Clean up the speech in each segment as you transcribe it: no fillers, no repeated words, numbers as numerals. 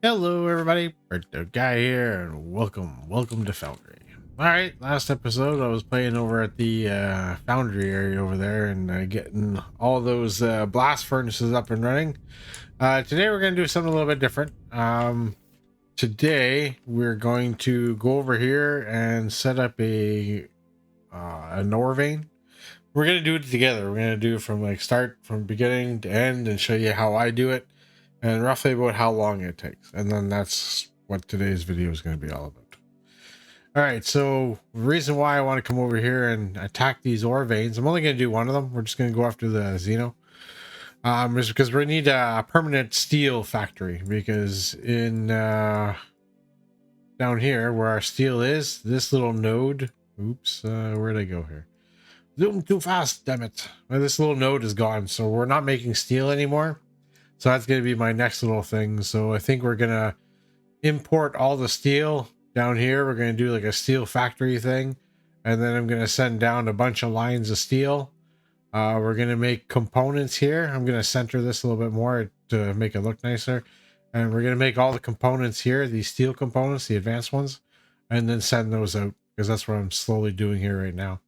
Hello everybody, Burnedoutguy here, and welcome to Foundry. Alright, last episode I was playing over at the Foundry area over there and getting all those blast furnaces up and running. Today we're going to do something a little bit different. Today we're going to go over here and set up an ore vein. We're going to do it together. We're going to do it from from beginning to end and show you how I do it and roughly about how long it takes. And then that's what today's video is going to be all about. All right, so the reason why I want to come over here and attack these ore veins, I'm only going to do one of them. We're just going to go after the Xeno. Is because we need a permanent steel factory, because in down here where our steel is, this little node, oops, where'd I go here? Zoom too fast, damn it. Well, this little node is gone, so we're not making steel anymore. So that's going to be my next little thing. So I think we're going to import all the steel down here. We're going to do like a steel factory thing. And then I'm going to send down a bunch of lines of steel. We're going to make components here. I'm going to center this a little bit more to make it look nicer. And we're going to make all the components here, these steel components, the advanced ones, and then send those out, because that's what I'm slowly doing here right now.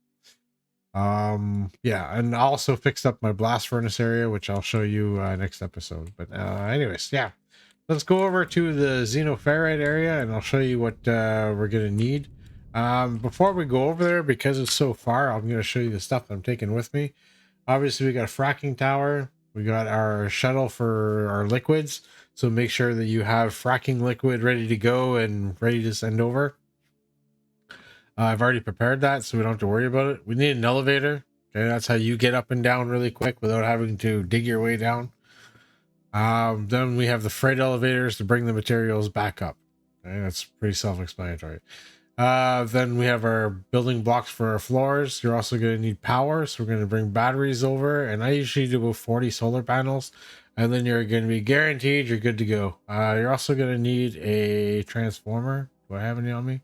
Yeah, and I also fixed up my blast furnace area, which I'll show you next episode. But anyways, yeah, let's go over to the xenoferrite area and I'll show you what we're gonna need. Before we go over there, because it's so far, I'm gonna show you the stuff I'm taking with me. Obviously we got a fracking tower, we got our shuttle for our liquids, so make sure that you have fracking liquid ready to go and ready to send over. I've already prepared that, so we don't have to worry about it. We need an elevator. Okay, that's how you get up and down really quick without having to dig your way down. Then we have the freight elevators to bring the materials back up. Okay, that's pretty self-explanatory. Then we have our building blocks for our floors. You're also going to need power, so we're going to bring batteries over, and I usually do about 40 solar panels, and then you're going to be guaranteed you're good to go. You're also going to need a transformer. Do I have any on me?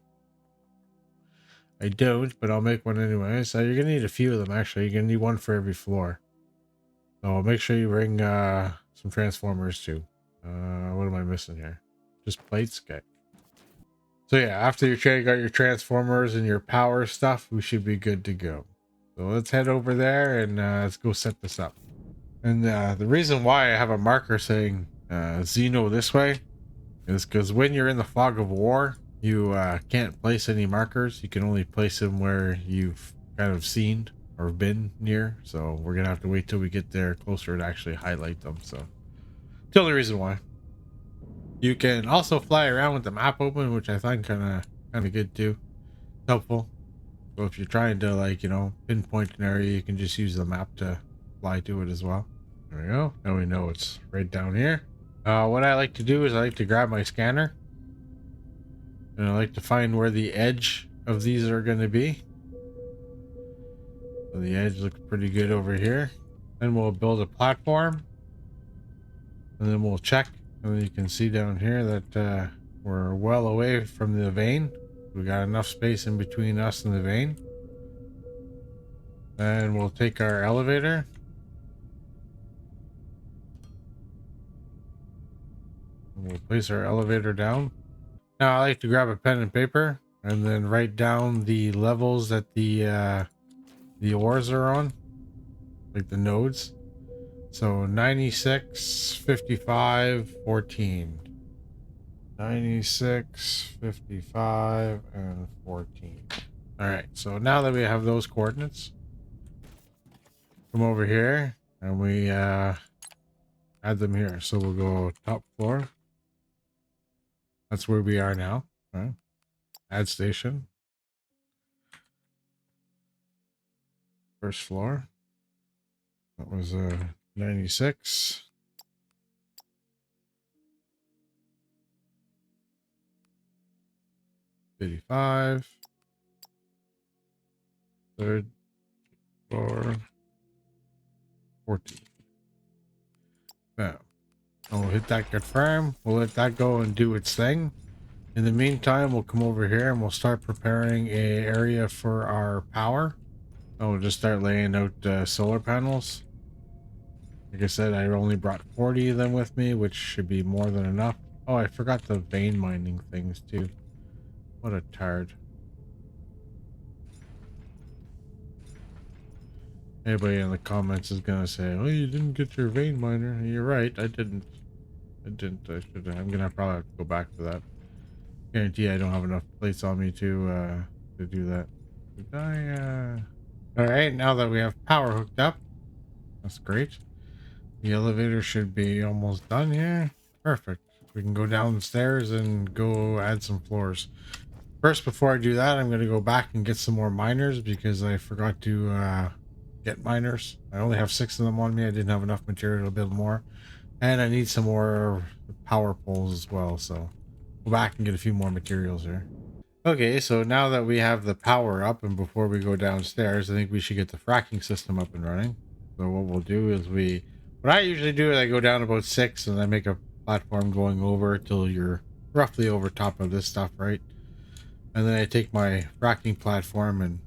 I don't, but I'll make one anyway. So you're gonna need a few of them actually. You're gonna need one for every floor. So make sure you bring some transformers too. What am I missing here? Just plates? Okay. So yeah, after you got your transformers and your power stuff, we should be good to go. So let's head over there and let's go set this up. And the reason why I have a marker saying Xeno this way is because when you're in the fog of war, you can't place any markers. You can only place them where you've kind of seen or been near. So we're gonna have to wait till we get there closer to actually highlight them. So the only reason why. You can also fly around with the map open, which I find kind of good too. Helpful. So if you're trying to, like, pinpoint an area, you can just use the map to fly to it as well. There we go. Now we know it's right down here. What I like to do is I like to grab my scanner. And I like to find where the edge of these are going to be. So the edge looks pretty good over here. Then we'll build a platform. And then we'll check. And then you can see down here that we're well away from the vein. We got enough space in between us and the vein. And we'll take our elevator. And we'll place our elevator down. Now I like to grab a pen and paper and then write down the levels that the ores are on, like the nodes. So 96, 55, 14. 96, 55, and 14. All right, so now that we have those coordinates, come over here and we add them here. So we'll go top floor. That's where we are now. All right. Add station. First floor. That was 96. 55. Third floor. 14. Now, we'll hit that confirm. We'll let that go and do its thing. In the meantime, we'll come over here and we'll start preparing a area for our power. We'll just start laying out solar panels. Like I said, I only brought 40 of them with me, which should be more than enough. Oh, I forgot the vein mining things too. What a tard. Anybody in the comments is gonna say, "Oh, you didn't get your vein miner." You're right, I didn't. I didn't. I should. I'm gonna probably have to go back for that. Guarantee I don't have enough plates on me to do that. Did I? All right. Now that we have power hooked up, that's great. The elevator should be almost done here. Perfect. We can go downstairs and go add some floors. First, before I do that, I'm going to go back and get some more miners because I forgot to get miners. I only have 6 of them on me. I didn't have enough material to build more. And I need some more power poles as well. So go back and get a few more materials here. Okay, so now that we have the power up and before we go downstairs, I think we should get the fracking system up and running. So what we'll do is what I usually do is I go down about 6 and I make a platform going over till you're roughly over top of this stuff, right? And then I take my fracking platform and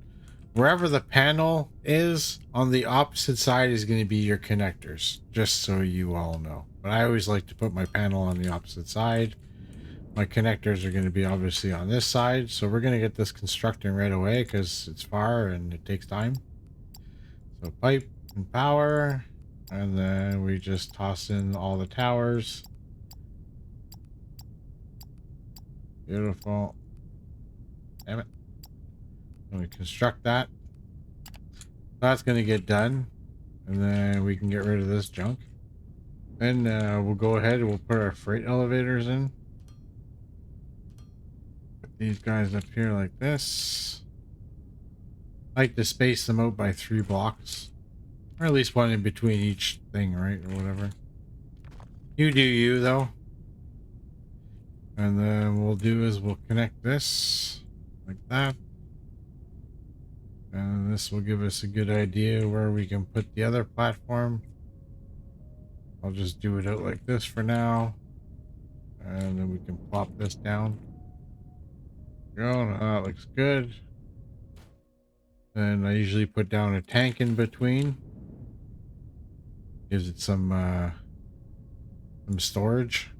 wherever the panel is on the opposite side is going to be your connectors, just so you all know. But I always like to put my panel on the opposite side. My connectors are going to be obviously on this side, so we're going to get this constructing right away because it's far and it takes time. So pipe and power, and then we just toss in all the towers. Beautiful. Damn it. And we construct that. That's going to get done, and then we can get rid of this junk. Then we'll go ahead and we'll put our freight elevators in. Put these guys up here like this. I like to space them out by 3 blocks. Or at least one in between each thing, right? Or whatever. You do you, though. And then we'll do is we'll connect this like that. And this will give us a good idea where we can put the other platform. I'll just do it out like this for now. And then we can plop this down. Go. That looks good. Then I usually put down a tank in between. Gives it some storage.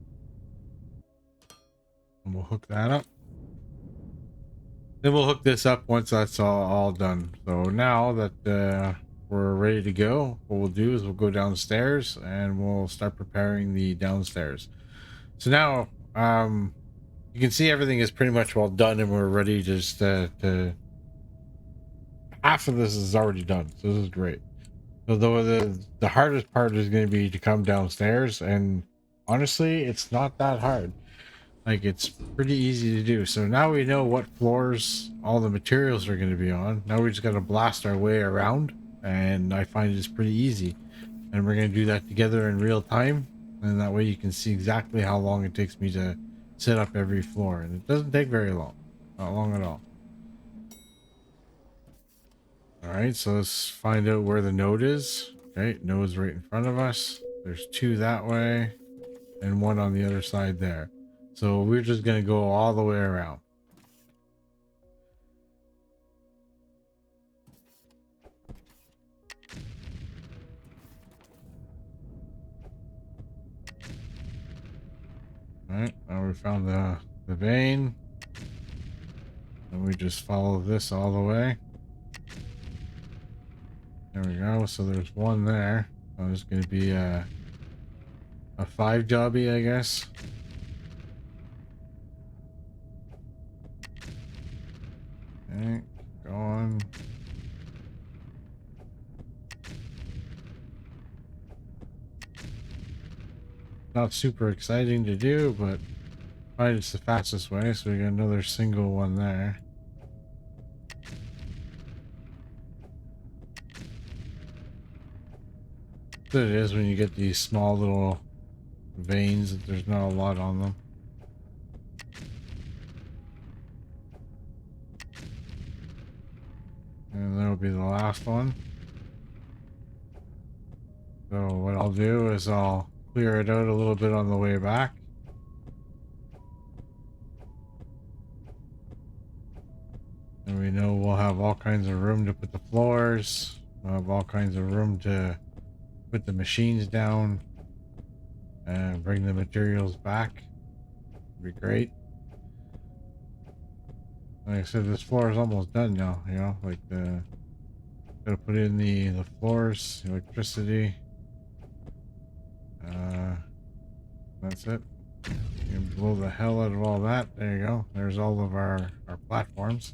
And we'll hook that up. Then we'll hook this up once that's all done. So now that we're ready to go, what we'll do is we'll go downstairs and we'll start preparing the downstairs. So now you can see everything is pretty much well done and we're ready just to half of this is already done. So this is great. So the hardest part is going to be to come downstairs, and honestly, it's not that hard. Like, it's pretty easy to do. So now we know what floors all the materials are going to be on. Now we just got to blast our way around, and I find it's pretty easy. And we're going to do that together in real time, and that way you can see exactly how long it takes me to set up every floor. And it doesn't take very long. Not long at all. All right, so let's find out where the node is. Okay, node's right in front of us. There's 2 that way and 1 on the other side there. So we're just going to go all the way around. All right, now we found the vein. And we just follow this all the way. There we go. So there's 1 there. So there's going to be a 5 jobby, I guess. Okay, going. Not super exciting to do, but probably it's the fastest way. So we got another single 1 there. It is when you get these small little veins that there's not a lot on them. And that'll be the last one. So what I'll do is I'll clear it out a little bit on the way back. And we know we'll have all kinds of room to put the floors. We'll have all kinds of room to put the machines down and bring the materials back. Be great. Like I said, this floor is almost done now, you know, like gotta put in the floors, electricity. That's it. You blow the hell out of all that. There you go. There's all of our platforms.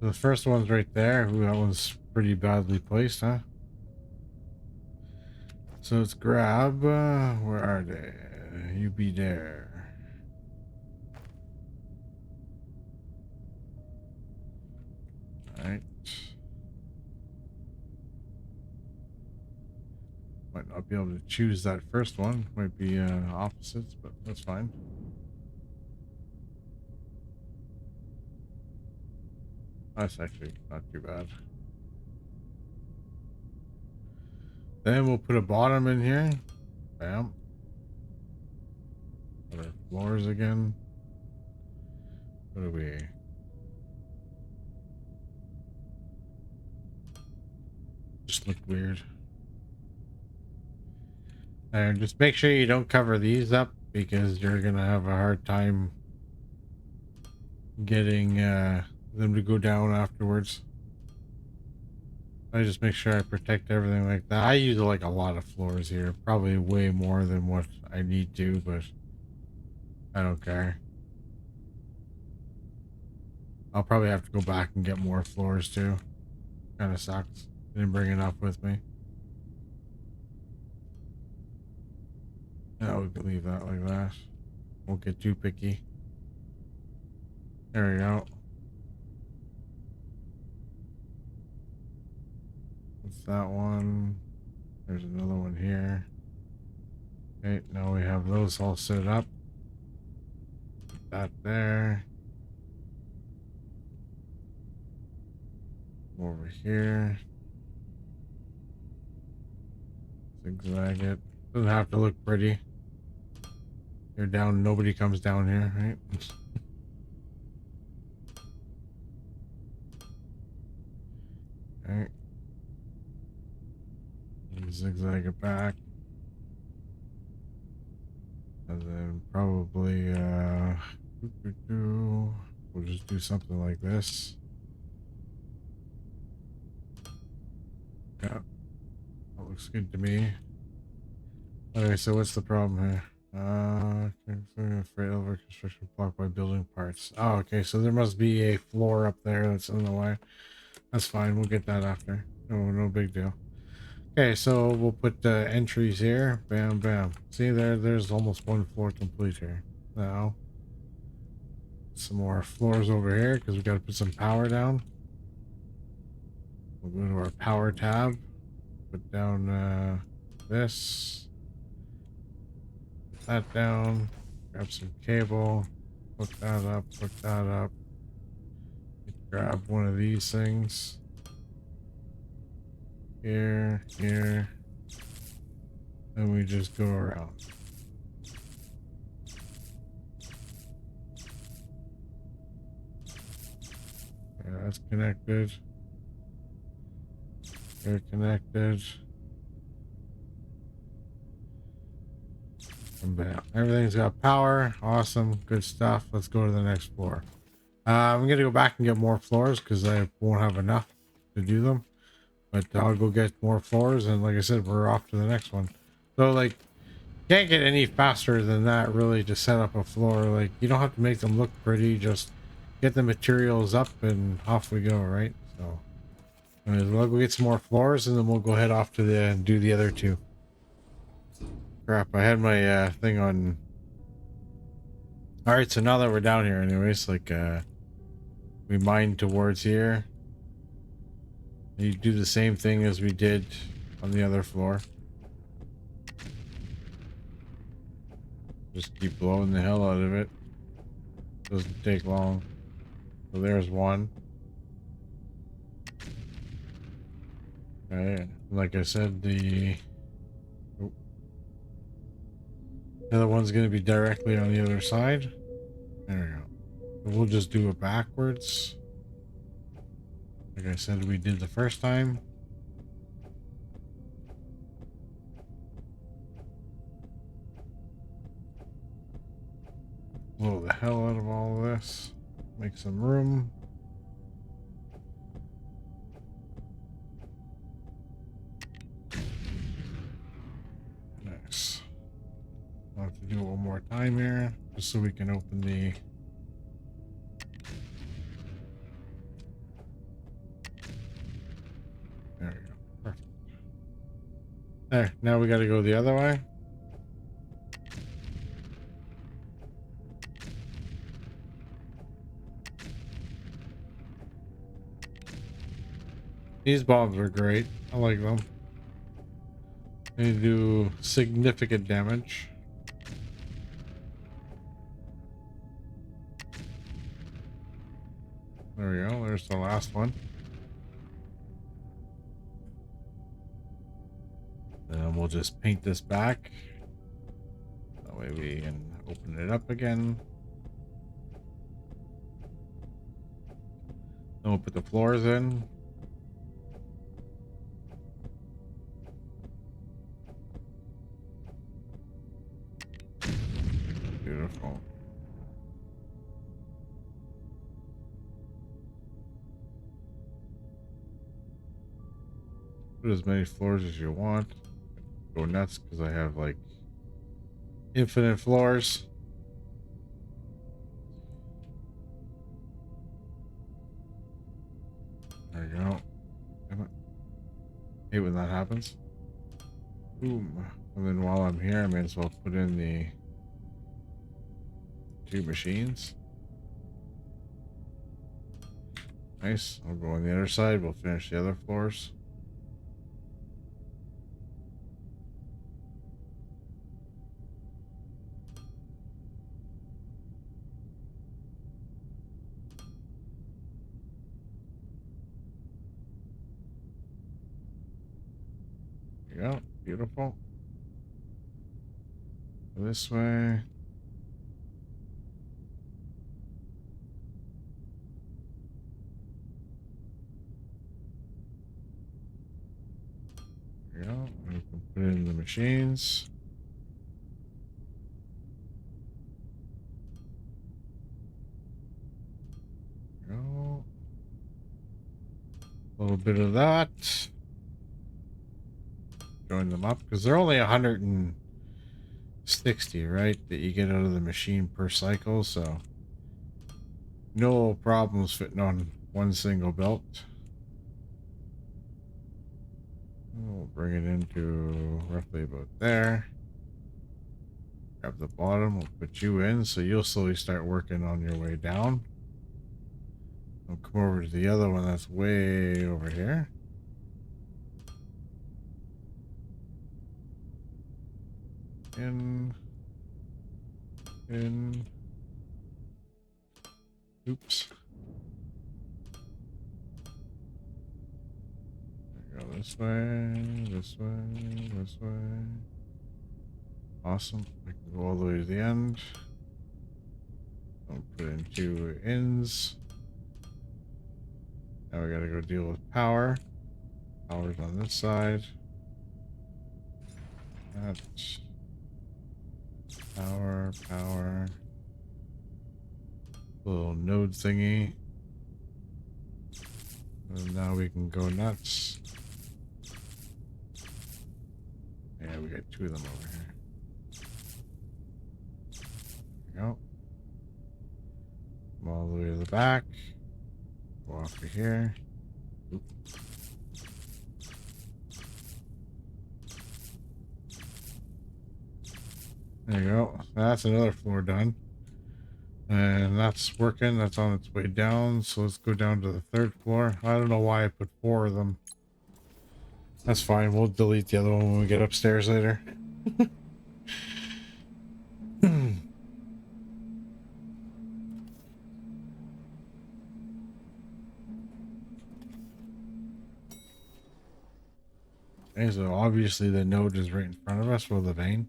So the first one's right there. Ooh, that one's pretty badly placed, huh? So let's grab, where are they? You be there. Alright. Might not be able to choose that first one. Might be opposites, but that's fine. That's actually not too bad. Then we'll put a bottom in here. Bam. Put our floors again. What do we... Just look weird. And just make sure you don't cover these up because you're gonna have a hard time getting them to go down afterwards. I just make sure I protect everything like that. I use like a lot of floors here, probably way more than what I need to, but I don't care. I'll probably have to go back and get more floors too. Kind of sucks. Didn't bring enough with me. Yeah, we can leave that like that. Won't get too picky. There we go. That's that one. There's another one here. Okay, now we have those all set up. Put that there. Over here. Zigzag it. Doesn't have to look pretty. You're down, nobody comes down here, right? Alright. Zigzag it back. And then probably we'll just do something like this. Yeah. That looks good to me. Okay, so what's the problem here? Freight elevator construction blocked by building parts. Oh, okay, so there must be a floor up there that's in the way. That's fine, we'll get that after. No big deal. Okay, so we'll put entries here. Bam, bam. See there's almost one floor complete here. Now, some more floors over here because we got to put some power down. We'll go to our power tab. Put down this. Put that down. Grab some cable. Hook that up. Hook that up. Grab one of these things. Here. And we just go around. Yeah, that's connected. They're connected. And bam. Everything's got power. Awesome. Good stuff. Let's go to the next floor. I'm going to go back and get more floors because I won't have enough to do them. But I'll go get more floors. And like I said, we're off to the next one. So, like, can't get any faster than that, really, to set up a floor. Like, you don't have to make them look pretty. Just get the materials up and off we go, right? So, anyways, we'll go get some more floors and then we'll go head off to do the other two. Crap, I had my thing on. All right, so now that we're down here anyways, like we mine towards here. You do the same thing as we did on the other floor. Just keep blowing the hell out of it. Doesn't take long. So there's one. Okay, like I said, the other one's going to be directly on the other side. There we go. So we'll just do it backwards. Like I said, we did the first time. Blow the hell out of all of this. Make some room. Nice. I'll have to do it one more time here, just so we can open the... There we go. Perfect. There, now we got to go the other way. These bombs are great. I like them. They do significant damage. There we go. There's the last one. Then we'll just paint this back. That way we can open it up again. Then we'll put the floors in. Beautiful. Put as many floors as you want. Go nuts because I have like infinite floors. There you go. Damn it. Hate when that happens. Boom. And then while I'm here, I may as well put in the 2 machines. Nice. I'll go on the other side. We'll finish the other floors. There you go. Beautiful. This way. There you go. We can put in the machines. There you go. A little bit of that. Join them up because they're only 160, right? That you get out of the machine per cycle, so no problems fitting on one single belt. We'll bring it into roughly about there. Grab the bottom, we'll put you in, so you'll slowly start working on your way down. I'll come over to the other one that's way over here. In. Oops. There you go, this way, this way, this way. Awesome. I can go all the way to the end. I'll put in 2 ends. Now we gotta go deal with power. Power's on this side. That's power. Little node thingy. And now we can go nuts. Yeah, we got 2 of them over here. There we go. Come all the way to the back. Go off to here. Oop. There you go. That's another floor done. And that's working. That's on its way down. So let's go down to the 3rd floor. I don't know why I put 4 of them. That's fine. We'll delete the other one when we get upstairs later. Okay, so obviously the node is right in front of us with the vein.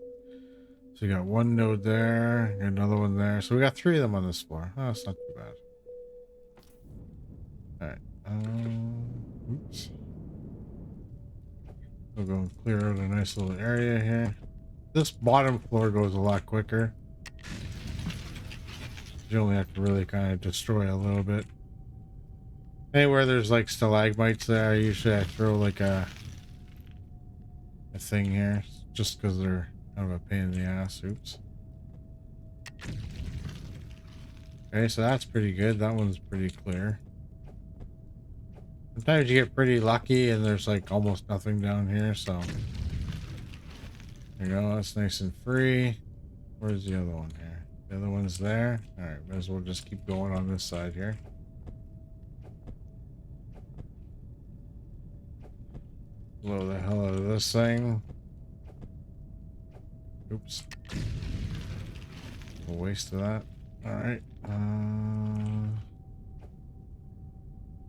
So we got 1 node there, another one there. So we got 3 of them on this floor. Oh, that's not too bad. Alright. Oops. We'll go and clear out a nice little area here. This bottom floor goes a lot quicker. You only have to really kind of destroy a little bit. Anywhere there's like stalagmites there, usually I throw like a thing here, just because they're kind of a pain in the ass. Oops. Okay, so that's pretty good. That one's pretty clear. Sometimes you get pretty lucky and there's like almost nothing down here, so there you go. That's nice and free. Where's the other one here? The other one's there. All right, might as well just keep going on this side here. Blow the hell out of this thing. Oops. A waste of that. All right.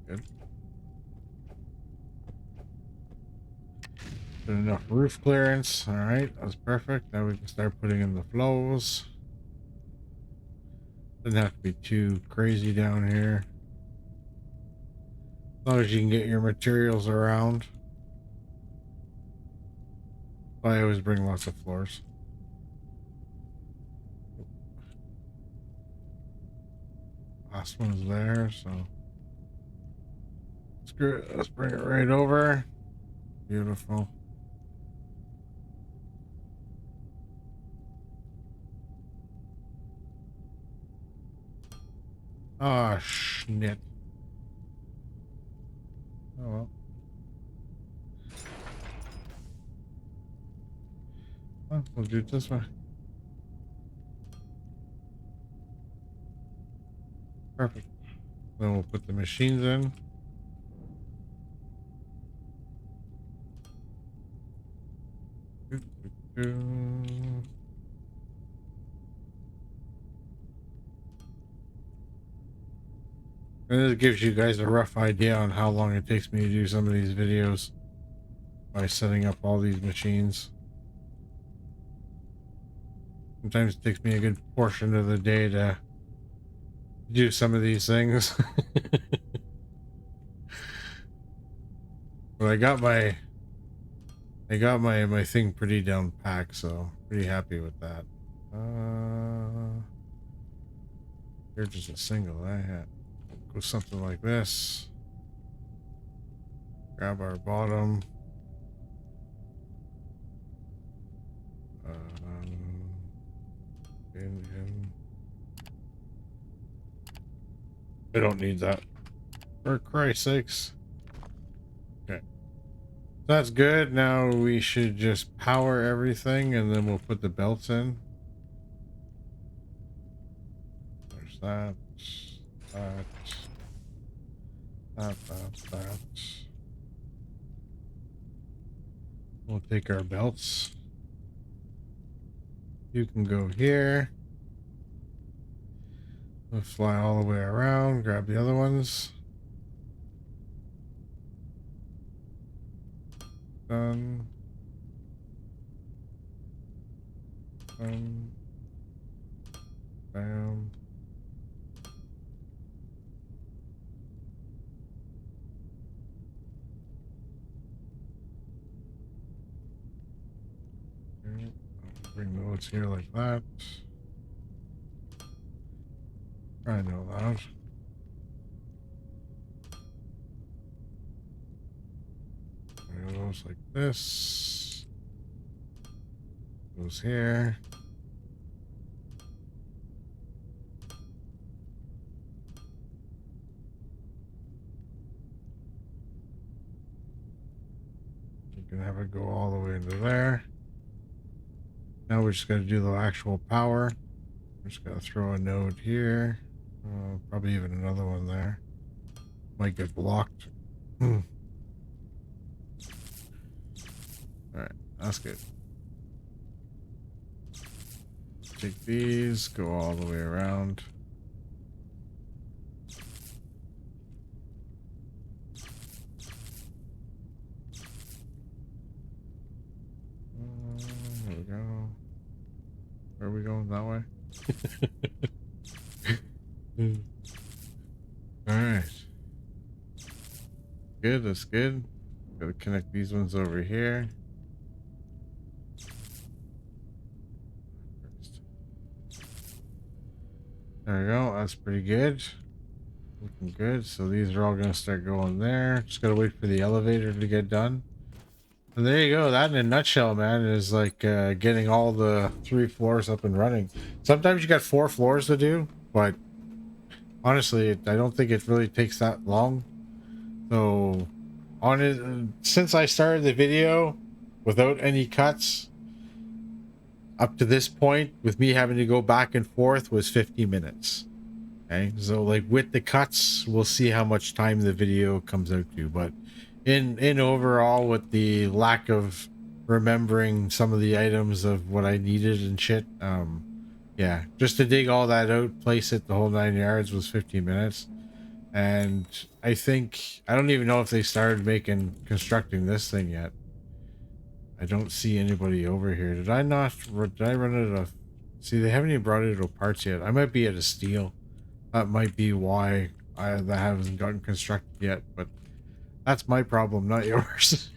Good. Good enough roof clearance. All right, that's perfect. Now we can start putting in the flows. Doesn't have to be too crazy down here. As long as you can get your materials around. I always bring lots of floors. Last one's there, so screw it. Let's bring it right over. Beautiful. Ah, shit. Oh well. Well, we'll do it this way. Perfect. Then we'll put the machines in. And this gives you guys a rough idea on how long it takes me to do some of these videos by setting up all these machines. Sometimes it takes me a good portion of the day to do some of these things. But I got my thing pretty down packed, so pretty happy with that. Here's just a single. I had go something like this. Grab our bottom. I don't need that. For Christ's sakes. Okay. That's good. Now we should just power everything and then we'll put the belts in. There's that. That. We'll take our belts. You can go here. We'll fly all the way around, grab the other ones. Done. Bam. Okay. I'll bring those here like that. I know that. Goes like this. Goes here. You can have it go all the way into there. Now we're just going to do the actual power. We're just going to throw a node here. Probably even another one there. Might get blocked. Alright, that's good. Take these, go all the way around. There we go. Where are we going? That way? Alright. Good, that's good. Gotta connect these ones over here. There we go. That's pretty good. Looking good. So these are all going to start going there. Just got to wait for the elevator to get done. And there you go. That in a nutshell, man, is like getting all the 3 floors up and running. Sometimes you got 4 floors to do, but honestly, I don't think it really takes that long. So on it, since I started the video without any cuts, up to this point, with me having to go back and forth, was 50 minutes. Okay, so like with the cuts, we'll see how much time the video comes out to. But in overall, with the lack of remembering some of the items of what I needed and shit, yeah, just to dig all that out, place it the whole 9 yards was 50 minutes. And I think I don't even know if they started constructing this thing yet. I don't see anybody over here. Did I not? Did I run it of? See, they haven't even brought it to parts yet. I might be at a steel. That might be why that hasn't gotten constructed yet. But that's my problem, not yours.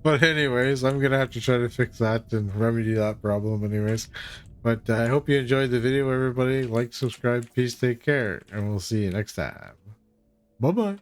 But anyways, I'm gonna have to try to fix that and remedy that problem. Anyways, but I hope you enjoyed the video, everybody. Like, subscribe, peace, take care, and we'll see you next time. Bye bye.